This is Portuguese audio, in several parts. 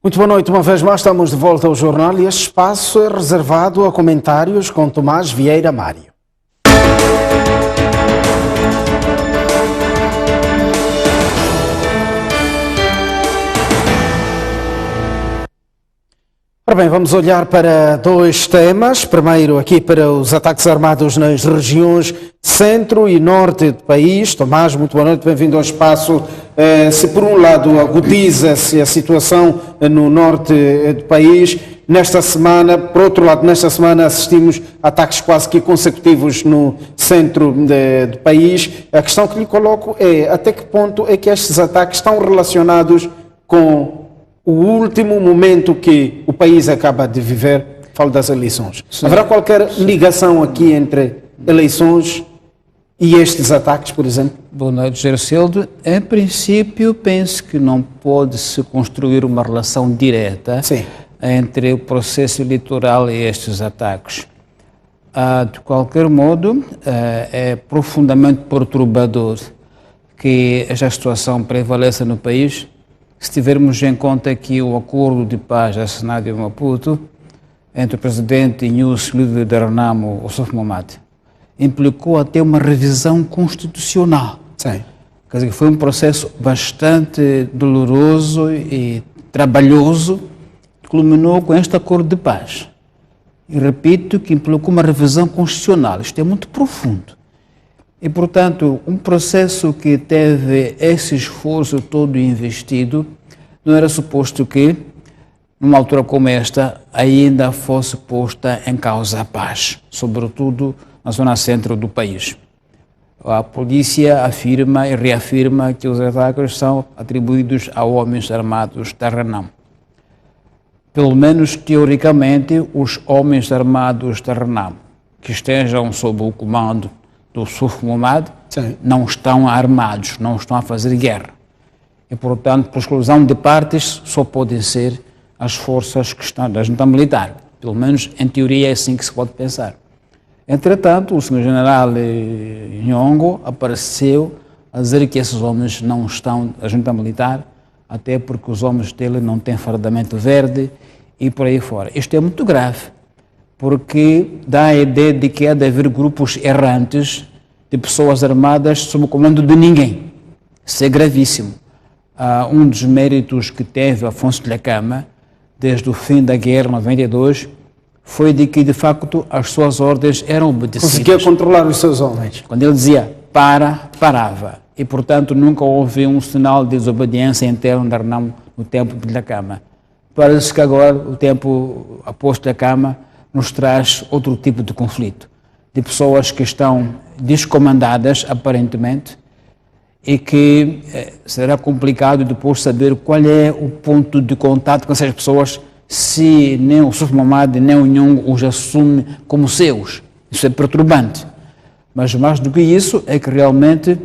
Muito boa noite, uma vez mais estamos de volta ao jornal e este espaço é reservado a comentários com Tomás Vieira Mário. Ora bem, vamos olhar para dois temas. Primeiro, aqui para os ataques armados nas regiões centro e norte do país. Tomás, muito boa noite, bem-vindo ao espaço. Se por um lado agudiza-se a situação no norte do país, nesta semana, por outro lado, nesta semana assistimos a ataques quase que consecutivos no centro do país. A questão que lhe coloco é até que ponto é que estes ataques estão relacionados com o último momento que o país acaba de viver, falo das eleições. Sim. Haverá qualquer ligação aqui entre eleições e estes ataques, por exemplo? Boa noite, Gercildo. Em princípio, penso que não pode-se construir uma relação direta entre o processo eleitoral e estes ataques. De qualquer modo, é profundamente perturbador que esta situação prevaleça no país, se tivermos em conta que o acordo de paz assinado em Maputo entre o presidente Inúcio líder da Renamo, Ossuf Momad, implicou até uma revisão constitucional. Sim. Quer dizer, foi um processo bastante doloroso e trabalhoso, que culminou com este acordo de paz. E repito que implicou uma revisão constitucional. Isto é muito profundo. E, portanto, um processo que teve esse esforço todo investido, não era suposto que, numa altura como esta, ainda fosse posta em causa a paz, sobretudo na zona centro do país. A polícia afirma e reafirma que os ataques são atribuídos a homens armados da Renamo. Pelo menos teoricamente, os homens armados da Renamo que estejam sob o comando do Ossuf Momad não estão armados, não estão a fazer guerra. E, portanto, por exclusão de partes, só podem ser as forças que estão da junta militar. Pelo menos, em teoria, é assim que se pode pensar. Entretanto, o Sr. General Nhongo apareceu a dizer que esses homens não estão da junta militar, até porque os homens dele não têm fardamento verde e por aí fora. Isto é muito grave, porque dá a ideia de que há de haver grupos errantes de pessoas armadas sob o comando de ninguém. Isso é gravíssimo. Um dos méritos que teve Afonso Dhlakama, desde o fim da guerra, em 92, foi de que, de facto, as suas ordens eram obedecidas. Conseguia controlar os seus homens. Quando ele dizia parava. E, portanto, nunca houve um sinal de desobediência interna da Renamo no tempo de Dhlakama. Parece que agora, o tempo após Dhlakama, nos traz outro tipo de conflito, de pessoas que estão descomandadas, aparentemente, e que será complicado depois saber qual é o ponto de contato com essas pessoas se nem o Ossuf Momad nem o Nhongo os assume como seus. Isso é perturbante. Mas mais do que isso é que realmente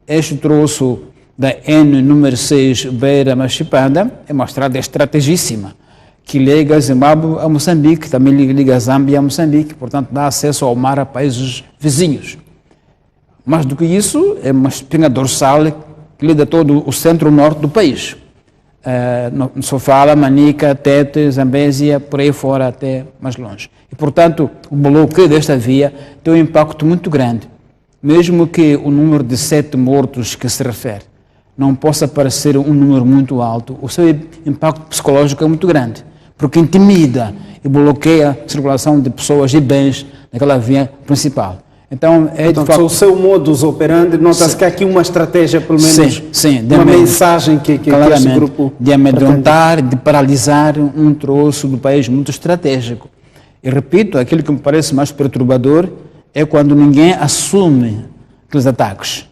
este troço da N número 6 Beira-Machipanda é uma estrada estrategíssima que liga Zimbábue a Moçambique, também liga a Zâmbia a Moçambique, portanto dá acesso ao mar a países vizinhos. Mais do que isso, é uma espinha dorsal que liga todo o centro-norte do país. Sofala, Manica, Tete, Zambésia, por aí fora até mais longe. E, portanto, o bloqueio desta via tem um impacto muito grande. Mesmo que o número de 7 mortos que se refere não possa parecer um número muito alto, o seu impacto psicológico é muito grande, porque intimida e bloqueia a circulação de pessoas e bens naquela via principal. Então, de facto, o seu modus operandi, nota-se que há aqui uma estratégia, pelo menos, uma mensagem que este grupo de amedrontar, de paralisar um troço do país muito estratégico. E repito, aquilo que me parece mais perturbador é quando ninguém assume aqueles ataques.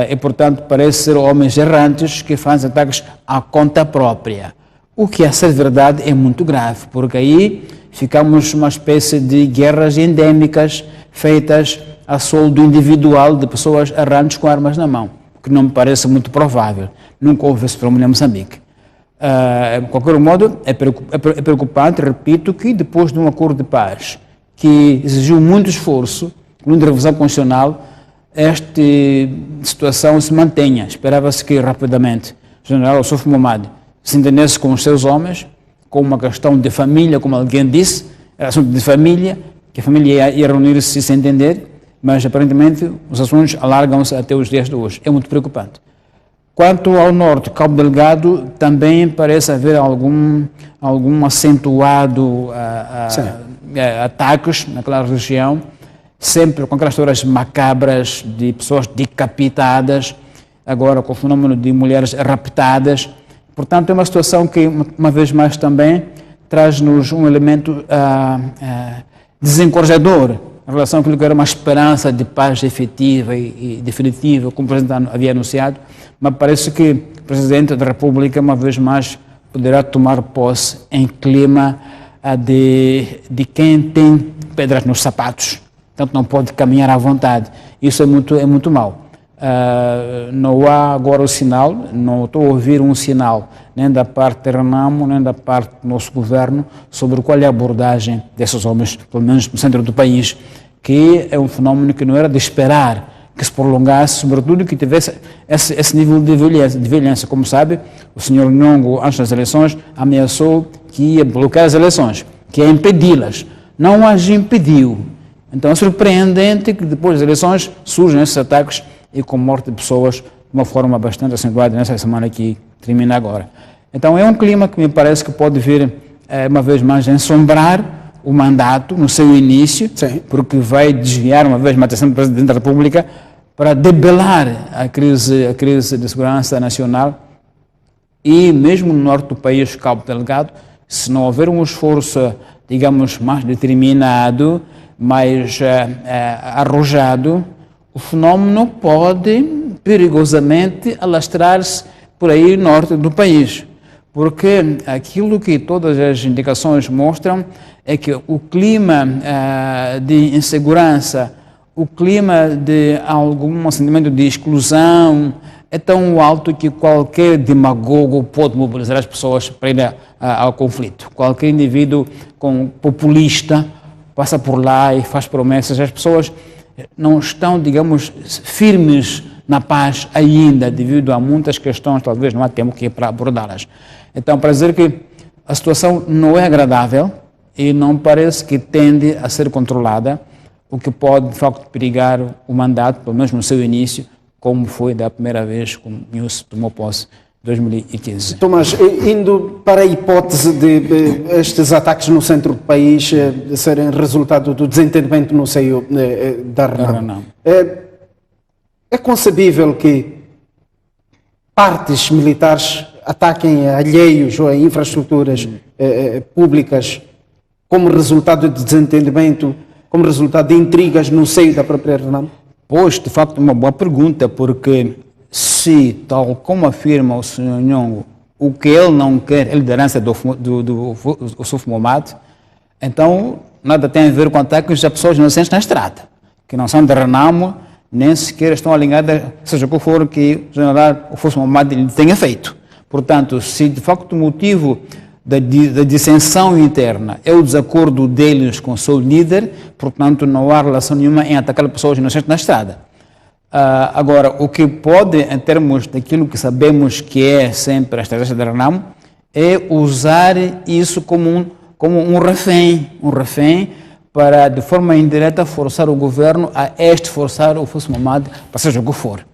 E, portanto, parece ser homens errantes que fazem ataques à conta própria. O que, a ser verdade, é muito grave, porque aí ficamos uma espécie de guerras endêmicas feitas a soldo individual de pessoas errantes com armas na mão, que não me parece muito provável. Nunca houve esse problema em Moçambique. De qualquer modo, é preocupante, repito, que depois de um acordo de paz que exigiu muito esforço, incluindo revisão constitucional, esta situação se mantenha. Esperava-se que rapidamente o general Ossuf Momad se entendesse com os seus homens com uma questão de família, como alguém disse, era assunto de família, que a família ia reunir-se sem entender, mas aparentemente os assuntos alargam-se até os dias de hoje. É muito preocupante. Quanto ao norte, Cabo Delgado, também parece haver algum acentuado ataques naquela região, sempre com aquelas histórias macabras de pessoas decapitadas, agora com o fenômeno de mulheres raptadas. Portanto, é uma situação que, uma vez mais também, traz-nos um elemento desencorajador em relação àquilo que era uma esperança de paz efetiva e definitiva, como o Presidente havia anunciado, mas parece que o Presidente da República, uma vez mais, poderá tomar posse em clima de quem tem pedras nos sapatos, portanto não pode caminhar à vontade. Isso é muito mau. Não há agora o sinal, não estou a ouvir um sinal, nem da parte de Renamo, nem da parte do nosso governo, sobre qual é a abordagem desses homens, pelo menos no centro do país, que é um fenómeno que não era de esperar que se prolongasse, sobretudo que tivesse esse nível de violência. Como sabe, o senhor Nhongo, antes das eleições, ameaçou que ia bloquear as eleições, que ia impedi-las. Não as impediu. Então é surpreendente que depois das eleições surjam esses ataques e com morte de pessoas de uma forma bastante acentuada nessa semana que termina agora. Então é um clima que me parece que pode vir, uma vez mais, ensombrar o mandato no seu início, sim, porque vai desviar uma vez mais a atenção do Presidente da República para debelar a crise de segurança nacional e mesmo no norte do país, Cabo Delgado, se não houver um esforço, digamos, mais determinado, mais arrojado, o fenômeno pode perigosamente alastrar-se por aí no norte do país, porque aquilo que todas as indicações mostram é que o clima de insegurança, o clima de algum sentimento de exclusão é tão alto que qualquer demagogo pode mobilizar as pessoas para ir ao conflito. Qualquer indivíduo populista passa por lá e faz promessas. As pessoas não estão, digamos, firmes na paz ainda, devido a muitas questões, talvez não há tempo que para abordá-las. Então, para dizer que a situação não é agradável e não parece que tende a ser controlada, o que pode, de facto, perigar o mandato, pelo menos no seu início, como foi da primeira vez que o News tomou posse em 2015. Tomás, indo para a hipótese de estes ataques no centro do país serem resultado do desentendimento no seio da Renamo, é concebível que partes militares ataquem alheios ou a infraestruturas públicas como resultado de desentendimento, como resultado de intrigas no seio da própria Renamo? Pois, de facto, uma boa pergunta, porque se, tal como afirma o Sr. Nhongo, o que ele não quer é a liderança do Ossuf Momad, então nada tem a ver com ataques a pessoas inocentes na estrada, que não são de Renamo, nem sequer estão alinhadas, seja qual for que o general Ossuf Momad lhe tenha feito. Portanto, se de facto o motivo da dissensão interna é o desacordo deles com o seu líder, portanto não há relação nenhuma em atacar pessoas inocentes na estrada. Agora, o que pode, em termos daquilo que sabemos que é sempre a estratégia da Renamo, é usar isso como um refém para, de forma indireta, forçar o governo a forçar o Ossuf Momad para seja o que for.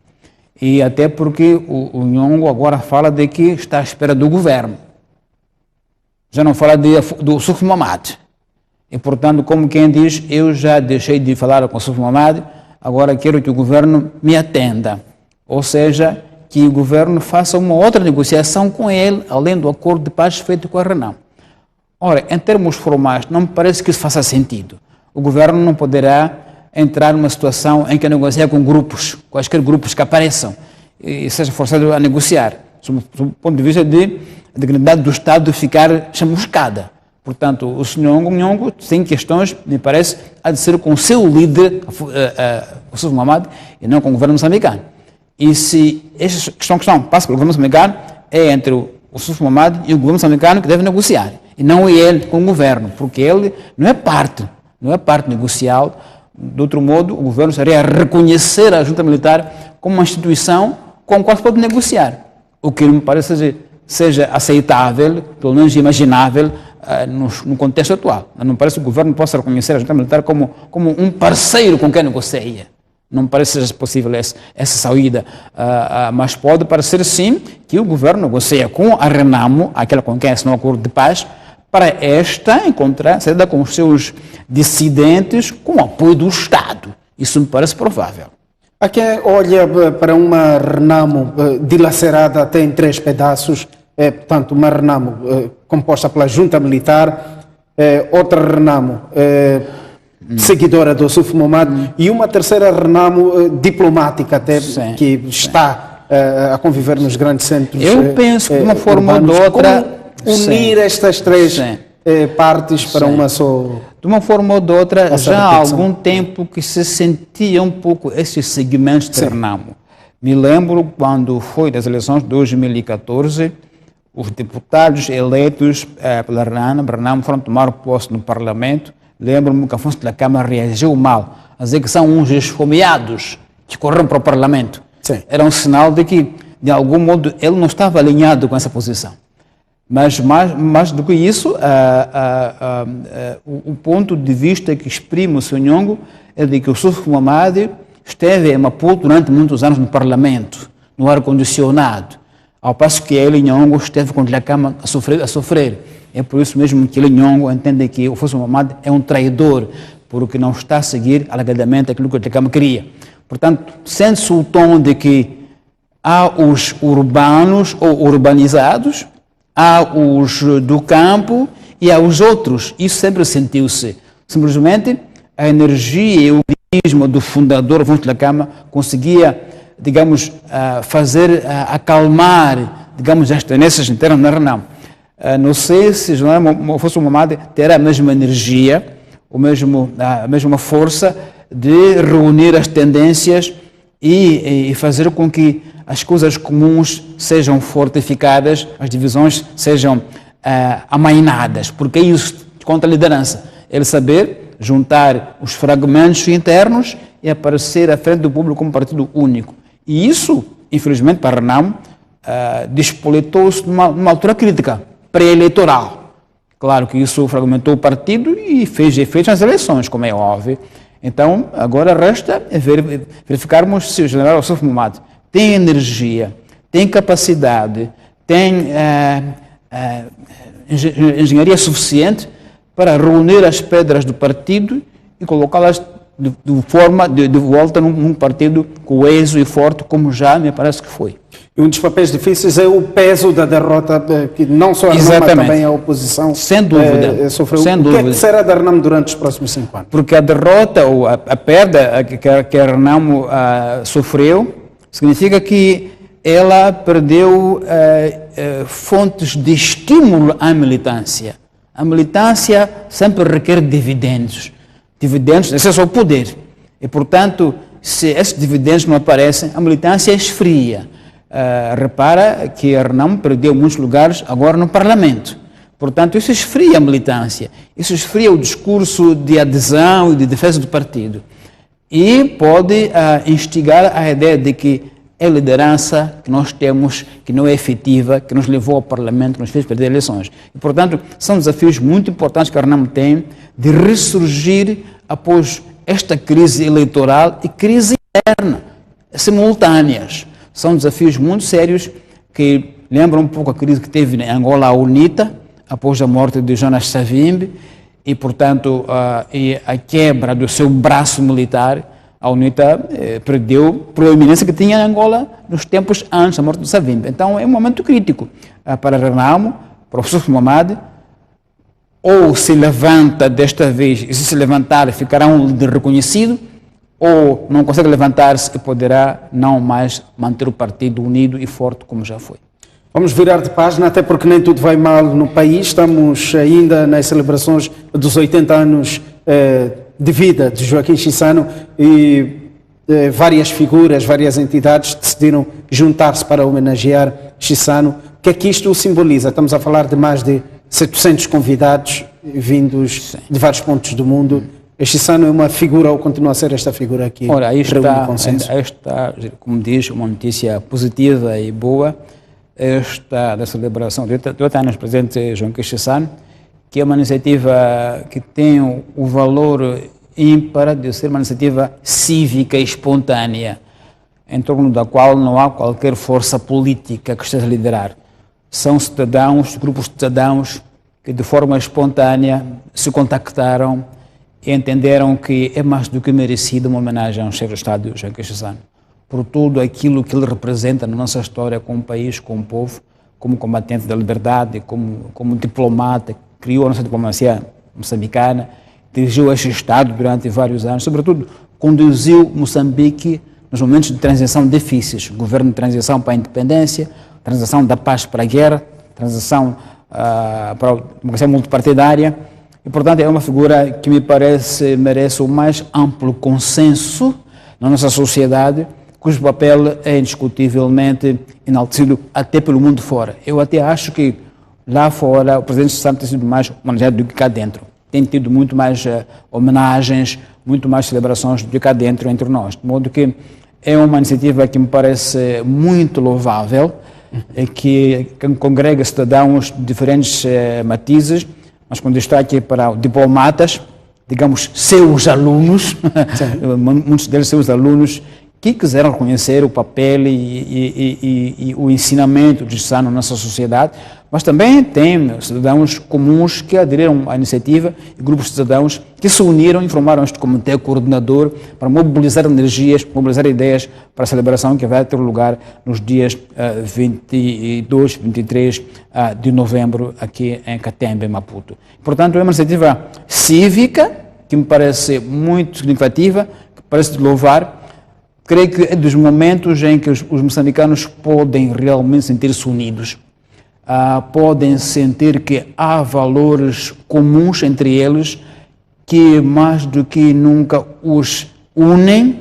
E até porque o Nhongo agora fala de que está à espera do governo. Já não fala do Ossuf Momad. E, portanto, como quem diz, eu já deixei de falar com o Ossuf Momad, agora quero que o governo me atenda. Ou seja, que o governo faça uma outra negociação com ele, além do acordo de paz feito com a Renamo. Ora, em termos formais, não me parece que isso faça sentido. O governo não poderá entrar numa situação em que negocia com grupos, quaisquer grupos que apareçam, e seja forçado a negociar, sob o ponto de vista de a dignidade do Estado ficar chamuscada. Portanto, o Sr. Nhongo tem questões, me parece, a de ser com o seu líder, o Ossuf Momad, e não com o governo moçambicano. E se essa questão passa pelo governo moçambicano, é entre o Ossuf Momad e o governo moçambicano que deve negociar, e não ele com o governo, porque ele não é parte negocial. De outro modo, o governo estaria a reconhecer a junta militar como uma instituição com a qual se pode negociar, o que me parece seja aceitável, pelo menos imaginável, no contexto atual. Não parece que o governo possa reconhecer a junta militar como um parceiro com quem negocia. Não parece que seja possível essa saída, mas pode parecer sim que o governo negocia com a Renamo, aquela com quem assinou o acordo de paz, para esta encontrar saída com os seus dissidentes com o apoio do Estado. Isso me parece provável. Há quem olha para uma Renamo dilacerada até em 3 pedaços, portanto, uma Renamo composta pela junta militar, outra Renamo seguidora do Ossuf Momad e uma terceira Renamo diplomática até, que está a conviver nos grandes centros. Eu penso que de uma forma ou de outra unir estas 3 partes para uma só. De uma forma ou de outra, já há algum tempo que se sentia um pouco esses segmentos de Renamo. Me lembro quando foi das eleições de 2014, os deputados eleitos pela Renamo foram tomar posse no Parlamento. Lembro-me que Afonso da Câmara reagiu mal, a dizer que são uns esfomeados que correram para o Parlamento. Sim. Era um sinal de que, de algum modo, ele não estava alinhado com essa posição. Mas mais do que isso, o ponto de vista que exprime o Sr. Nhongo é de que o Ossuf Momad esteve em Maputo durante muitos anos no Parlamento, no ar-condicionado, ao passo que ele, Nhongo, esteve com a Câmara a sofrer. É por isso mesmo que ele, Nhongo, entende que o Ossuf Momad é um traidor, porque não está a seguir alegadamente aquilo que a Câmara queria. Portanto, sente-se o tom de que há os urbanos ou urbanizados, há os do campo e há os outros. Isso sempre sentiu-se. Simplesmente a energia e o carisma do fundador Afonso da Câmara conseguia, digamos, acalmar, digamos, as tendências internas na Renamo. Não sei se o general Afonso Momad terá a mesma energia, a mesma força de reunir as tendências e fazer com que as coisas comuns sejam fortificadas, as divisões sejam amainadas, porque é isso contra a liderança. Ele saber juntar os fragmentos internos e aparecer à frente do público como partido único. E isso, infelizmente, para a Renamo, despolitou-se numa altura crítica, pré-eleitoral. Claro que isso fragmentou o partido e fez efeitos nas eleições, como é óbvio. Então, agora resta verificarmos se o general Ossuf Momad tem energia, tem capacidade, tem engenharia suficiente para reunir as pedras do partido e colocá-las de volta num partido coeso e forte, como já me parece que foi. E um dos papéis difíceis é o peso da derrota que não só a Renamo, mas também a oposição sem dúvida, sofreu. Sem dúvida. O que é que será da Renamo durante os próximos 5 anos? Porque a derrota ou a perda que a Renamo sofreu significa que ela perdeu fontes de estímulo à militância. A militância sempre requer dividendos. Dividendos, esse é só o poder. E, portanto, se esses dividendos não aparecem, a militância esfria. Repara que a Renamo perdeu muitos lugares agora no Parlamento. Portanto, isso esfria a militância. Isso esfria o discurso de adesão e de defesa do partido. E pode instigar a ideia de que é a liderança que nós temos, que não é efetiva, que nos levou ao Parlamento, que nos fez perder eleições. E, portanto, são desafios muito importantes que a Renamo tem de ressurgir após esta crise eleitoral e crise interna, simultâneas. São desafios muito sérios que lembram um pouco a crise que teve em Angola, a UNITA, após a morte de Jonas Savimbi, e, portanto, a quebra do seu braço militar. A UNITA perdeu proeminência que tinha em Angola nos tempos antes da morte do Savimbi. Então, é um momento crítico para a Renamo, para o Ossuf Momad. Ou se levanta desta vez, e se levantar, ficará um líder reconhecido, ou não consegue levantar-se e poderá não mais manter o partido unido e forte como já foi. Vamos virar de página, até porque nem tudo vai mal no país. Estamos ainda nas celebrações dos 80 anos de vida de Joaquim Chissano e várias figuras, várias entidades decidiram juntar-se para homenagear Chissano. O que é que isto simboliza? Estamos a falar de mais de 700 convidados vindos de vários pontos do mundo. Chissano é uma figura, ou continua a ser esta figura aqui? Ora, aí está, como diz, uma notícia positiva e boa. da celebração de 8 anos do presidente João Chissano, que é uma iniciativa que tem o valor ímpar de ser uma iniciativa cívica e espontânea, em torno da qual não há qualquer força política que esteja a liderar. São cidadãos, grupos de cidadãos que de forma espontânea se contactaram e entenderam que é mais do que merecido uma homenagem ao chefe de Estado João Chissano, por tudo aquilo que ele representa na nossa história como país, como povo, como combatente da liberdade, como diplomata, criou a nossa diplomacia moçambicana, dirigiu este Estado durante vários anos, sobretudo conduziu Moçambique nos momentos de transição difíceis, governo de transição para a independência, transição da paz para a guerra, transição para a democracia multipartidária, e portanto é uma figura que me parece merece o mais amplo consenso na nossa sociedade, cujo papel é indiscutivelmente enaltecido até pelo mundo fora. Eu até acho que lá fora o presidente Santos tem sido mais homenageado do que cá dentro. Tem tido muito mais homenagens, muito mais celebrações do que cá dentro entre nós. De modo que é uma iniciativa que me parece muito louvável, que congrega cidadãos de diferentes matizes, mas com destaque para diplomatas, digamos, seus alunos, muitos deles seus alunos, que quiseram reconhecer o papel e o ensinamento de Chissano na nossa sociedade, mas também tem cidadãos comuns que aderiram à iniciativa e grupos de cidadãos que se uniram e formaram este comitê coordenador para mobilizar energias, mobilizar ideias para a celebração que vai ter lugar nos dias 22, 23 de novembro aqui em Catembe, Maputo. Portanto, é uma iniciativa cívica que me parece muito significativa, que parece de louvar. Creio que é dos momentos em que os moçambicanos podem realmente sentir-se unidos, podem sentir que há valores comuns entre eles que mais do que nunca os unem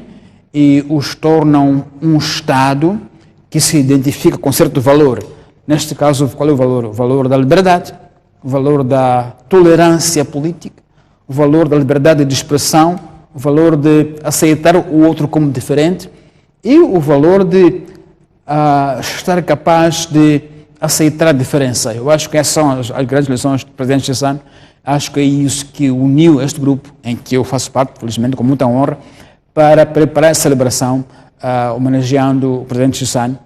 e os tornam um Estado que se identifica com certo valor. Neste caso, qual é o valor? O valor da liberdade, o valor da tolerância política, o valor da liberdade de expressão, o valor de aceitar o outro como diferente e o valor de estar capaz de aceitar a diferença. Eu acho que essas são as grandes lições do presidente Chissano. Acho que é isso que uniu este grupo, em que eu faço parte, felizmente, com muita honra, para preparar essa celebração, homenageando o presidente Chissano.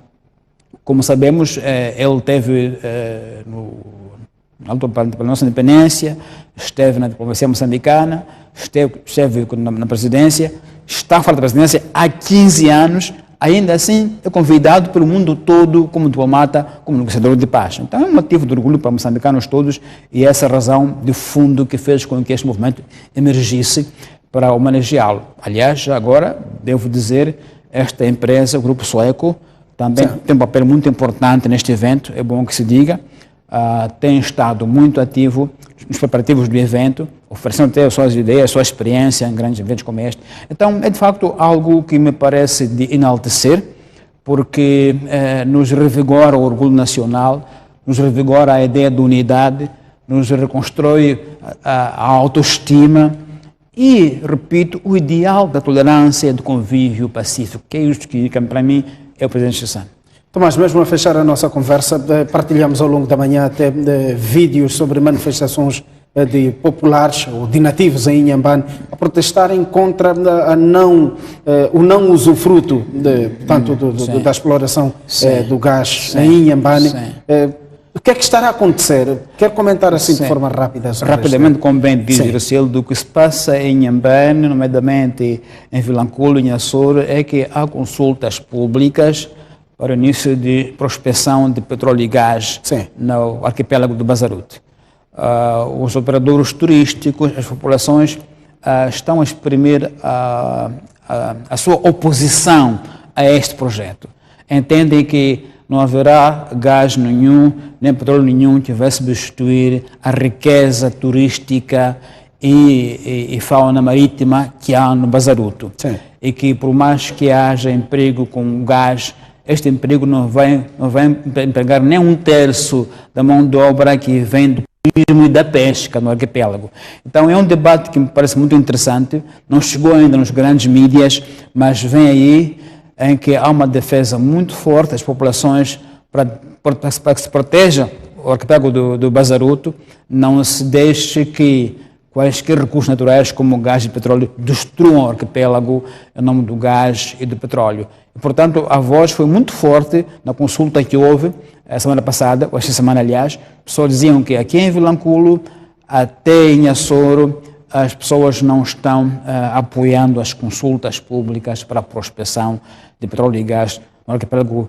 Como sabemos, ele teve na luta pela nossa independência, esteve na diplomacia moçambicana, esteve na presidência, está fora da presidência há 15 anos, ainda assim é convidado pelo mundo todo como diplomata, como negociador de paz. Então é um motivo de orgulho para moçambicanos todos e essa razão de fundo que fez com que este movimento emergisse para homenageá-lo. Aliás, agora, devo dizer, esta empresa, o Grupo Soeco, também tem um papel muito importante neste evento, é bom que se diga. Tem estado muito ativo nos preparativos do evento, oferecendo até as suas ideias, a sua experiência em grandes eventos como este. Então, é de facto algo que me parece de enaltecer, porque nos revigora o orgulho nacional, nos revigora a ideia de unidade, nos reconstrói a autoestima e, repito, o ideal da tolerância e do convívio pacífico, que é isto que para mim é o presidente Chissano. Tomás, mesmo a fechar a nossa conversa, partilhamos ao longo da manhã até vídeos sobre manifestações de populares ou de nativos em Inhambane a protestarem contra o não usufruto da exploração do gás em Inhambane. O que é que estará a acontecer? Quero comentar assim de forma rápida. Rapidamente, como bem diz Iracilo, do que se passa em Inhambane, nomeadamente em Vilanculo e Açor, é que há consultas públicas para o início de prospecção de petróleo e gás no arquipélago do Bazarute. Os operadores turísticos, as populações estão a exprimir a sua oposição a este projeto. Entendem que não haverá gás nenhum, nem petróleo nenhum que vai substituir a riqueza turística e fauna marítima que há no Bazaruto. E que por mais que haja emprego com gás, este emprego não vai empregar nem 1/3 da mão de obra que vem do turismo e da pesca no arquipélago. Então é um debate que me parece muito interessante, não chegou ainda nos grandes mídias, mas vem aí em que há uma defesa muito forte das populações para que se proteja o arquipélago do Bazaruto, não se deixe que quaisquer recursos naturais como gás e petróleo destruam o arquipélago em nome do gás e do petróleo. E, portanto, a voz foi muito forte na consulta que houve a semana passada, ou esta semana, aliás. Pessoas diziam que aqui em Vilanculo, até em Açoro, as pessoas não estão apoiando as consultas públicas para a prospecção de petróleo e gás no arquipélago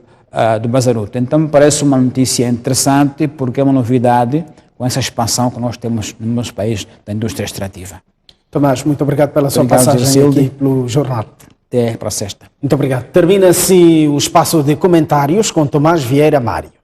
do Bazaruto. Então, me parece uma notícia interessante, porque é uma novidade com essa expansão que nós temos no nosso país da indústria extrativa. Tomás, muito obrigado pela sua Obrigado, passagem Gilde. aqui pelo jornal. Até para a sexta. Muito obrigado. Termina-se o espaço de comentários com Tomás Vieira Mário.